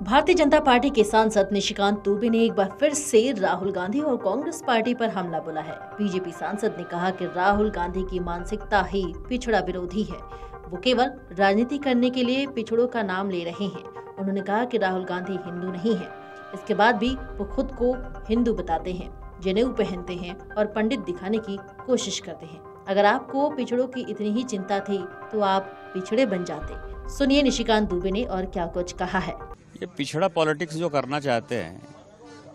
Bharatiya Janata party के सांसद निशिकांत दुबे ने एक बार फिर से राहुल गांधी और कांग्रेस पार्टी पर हमला बोला है। बीजेपी सांसद ने कहा कि राहुल गांधी की मानसिकता ही पिछड़ा विरोधी है। वो केवल राजनीति करने के लिए पिछड़ों का नाम ले रहे हैं। उन्होंने कहा कि राहुल गांधी हिंदू नहीं है। इसके बाद भी वो खुद को हिंदू बताते हैं, जनेऊ पहनते हैं और पंडित दिखाने की कोशिश करते हैं। अगर आपको पिछड़ों की इतनी ही चिंता थी तो आप पिछड़े बन जाते। सुनिए निशिकांत दुबे ने और क्या कुछ कहा है। ये पिछड़ा पॉलिटिक्स जो करना चाहते हैं,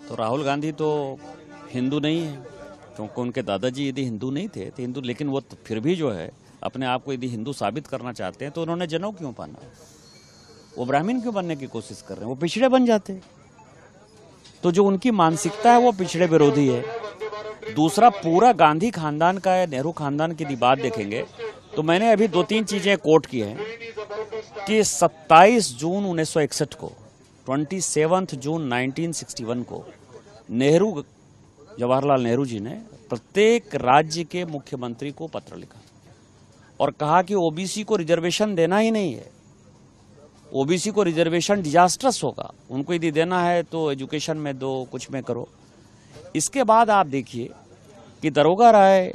तो राहुल गांधी तो हिंदू नहीं है, क्योंकि उनके दादाजी यदि हिंदू नहीं थे तो हिंदू, लेकिन वो फिर भी जो है अपने आप को यदि हिंदू साबित करना चाहते हैं तो उन्होंने जनेऊ क्यों पहना? वो ब्राह्मण क्यों बनने की कोशिश कर रहे हैं? वो पिछड़े बन जाते। तो जो उनकी मानसिकता है वो पिछड़े विरोधी है। दूसरा, पूरा गांधी खानदान का या नेहरू खानदान की बात देखेंगे तो मैंने अभी 2-3 चीजें कोट की हैं कि 27 जून 1961 को, 27 जून 1961 को नेहरू, जवाहरलाल नेहरू जी ने प्रत्येक राज्य के मुख्यमंत्री को पत्र लिखा और कहा कि ओबीसी को रिजर्वेशन देना ही नहीं है। ओबीसी को रिजर्वेशन डिजास्टर्स होगा, उनको यदि देना है तो एजुकेशन में दो, कुछ में करो। इसके बाद आप देखिए कि दारोगा राय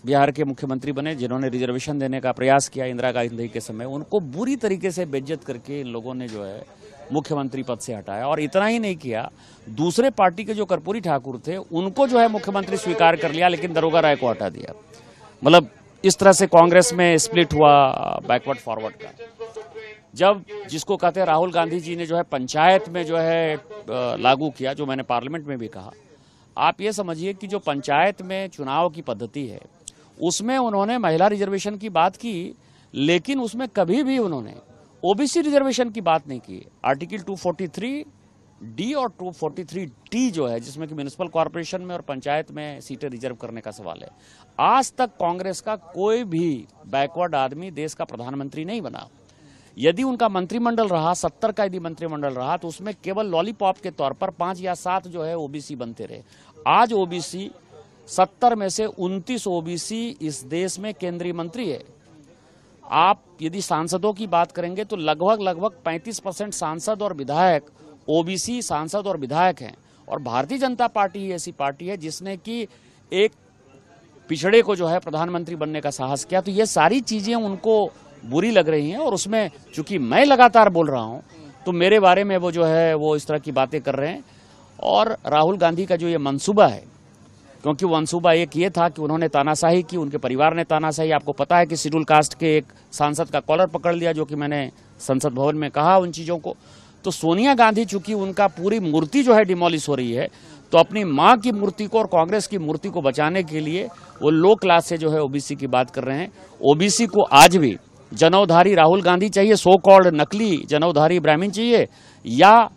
बिहार के मुख्यमंत्री बने, जिन्होंने रिजर्वेशन देने का प्रयास किया इंदिरा गांधी के समय। उनको बुरी तरीके से बेइज्जत करके इन लोगों ने जो है मुख्यमंत्री पद से हटाया। और इतना ही नहीं किया, दूसरे पार्टी के जो कर्पूरी ठाकुर थे उनको जो है मुख्यमंत्री स्वीकार कर लिया, लेकिन दारोगा राय को हटा दिया। मतलब इस तरह से कांग्रेस में स्प्लिट हुआ बैकवर्ड फॉरवर्ड का। जब जिसको कहते हैं राहुल गांधी जी ने जो है पंचायत में जो है लागू किया, जो मैंने पार्लियामेंट में भी कहा, आप ये समझिए कि जो पंचायत में चुनाव की पद्धति है उसमें उन्होंने महिला रिजर्वेशन की बात की, लेकिन उसमें कभी भी उन्होंने ओबीसी रिजर्वेशन की बात नहीं की। आर्टिकल 243D और 243D जो है, जिसमें कि म्युनिसिपल कॉर्पोरेशन में और पंचायत में सीटें रिजर्व करने का सवाल है, आज तक कांग्रेस का कोई भी बैकवर्ड आदमी देश का प्रधानमंत्री नहीं बना। यदि उनका मंत्रिमंडल रहा, 70 का यदि मंत्रिमंडल रहा, तो उसमें केवल लॉलीपॉप के तौर पर 5 या 7 जो है ओबीसी बनते रहे। आज ओबीसी 70 में से 29 ओबीसी इस देश में केंद्रीय मंत्री है। आप यदि सांसदों की बात करेंगे तो लगभग 35% सांसद और विधायक ओबीसी सांसद और विधायक हैं। और भारतीय जनता पार्टी ही ऐसी पार्टी है जिसने कि एक पिछड़े को जो है प्रधानमंत्री बनने का साहस किया। तो ये सारी चीजें उनको बुरी लग रही हैं, और उसमें चूंकि मैं लगातार बोल रहा हूं तो मेरे बारे में वो जो है वो इस तरह की बातें कर रहे हैं। और राहुल गांधी का जो ये मंसूबा है, क्योंकि मंसूबा एक ये था कि उन्होंने तानाशाही की, उनके परिवार ने तानाशाही। आपको पता है कि शेड्यूल कास्ट के एक सांसद का कॉलर पकड़ लिया, जो कि मैंने संसद भवन में कहा उन चीजों को। तो सोनिया गांधी, चूंकि उनका पूरी मूर्ति जो है डिमोलिश हो रही है, तो अपनी मां की मूर्ति को और कांग्रेस की मूर्ति को बचाने के लिए वो लो क्लास से जो है ओबीसी की बात कर रहे हैं। ओबीसी को आज भी जनेऊधारी राहुल गांधी चाहिए, सो कॉल्ड नकली जनेऊधारी ब्राह्मण चाहिए, या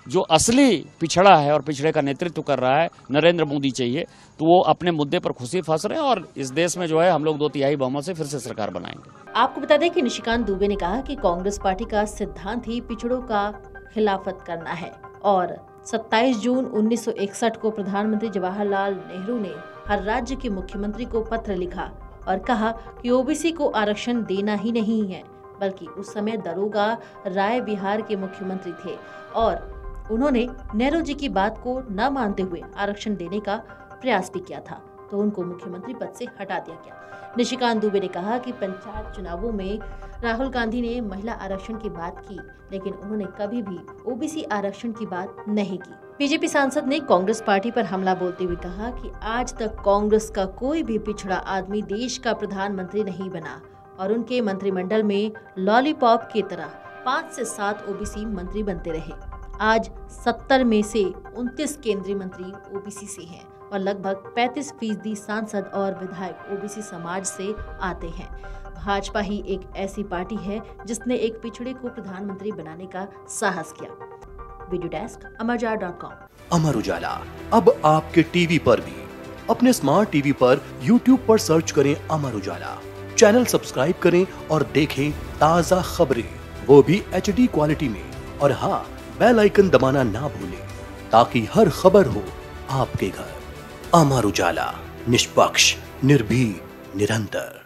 जो असली पिछड़ा है और पिछड़े का नेतृत्व कर रहा है नरेंद्र मोदी चाहिए। तो वो अपने मुद्दे पर खुशी फंस रहे हैं, और इस देश में जो है हम लोग 2/3 बहुमत से फिर से सरकार बनाएंगे। आपको बता दें कि निशिकांत दुबे ने कहा कि कांग्रेस पार्टी का सिद्धांत ही पिछड़ों का खिलाफत करना है। और 27 जून 1961 को प्रधानमंत्री जवाहरलाल नेहरू ने हर राज्य के मुख्यमंत्री को पत्र लिखा और कहा कि ओबीसी को आरक्षण देना ही नहीं है, बल्कि उस समय दारोगा राय बिहार के मुख्यमंत्री थे और उन्होंने नेहरू जी की बात को न मानते हुए आरक्षण देने का प्रयास भी किया था, तो उनको मुख्यमंत्री पद से हटा दिया गया। निशिकांत दुबे ने कहा कि पंचायत चुनावों में राहुल गांधी ने महिला आरक्षण की बात की, लेकिन उन्होंने कभी भी ओबीसी आरक्षण की बात नहीं की। बीजेपी सांसद ने कांग्रेस पार्टी पर हमला बोलते हुए कहा कि आज तक कांग्रेस का कोई भी पिछड़ा आदमी देश का प्रधानमंत्री नहीं बना और उनके मंत्रिमंडल में लॉलीपॉप की तरह 5 से 7 ओबीसी मंत्री बनते रहे। आज 70 में से 29 केंद्रीय मंत्री ओबीसी से हैं और लगभग 35% सांसद और विधायक ओबीसी समाज से आते हैं। भाजपा ही एक ऐसी पार्टी है जिसने एक पिछड़े को प्रधानमंत्री बनाने का साहस किया। Video desk अमरउजाला.com। अमर उजाला अब आपके टीवी पर भी। अपने स्मार्ट टीवी पर यूट्यूब पर सर्च करें अमर उजाला, चैनल सब्सक्राइब करें और देखें ताज़ा खबरें, वो भी HD क्वालिटी में। और हाँ, बेल आइकन दबाना ना भूलें ताकि हर खबर हो आपके घर। अमर उजाला, निष्पक्ष, निर्भीक, निरंतर।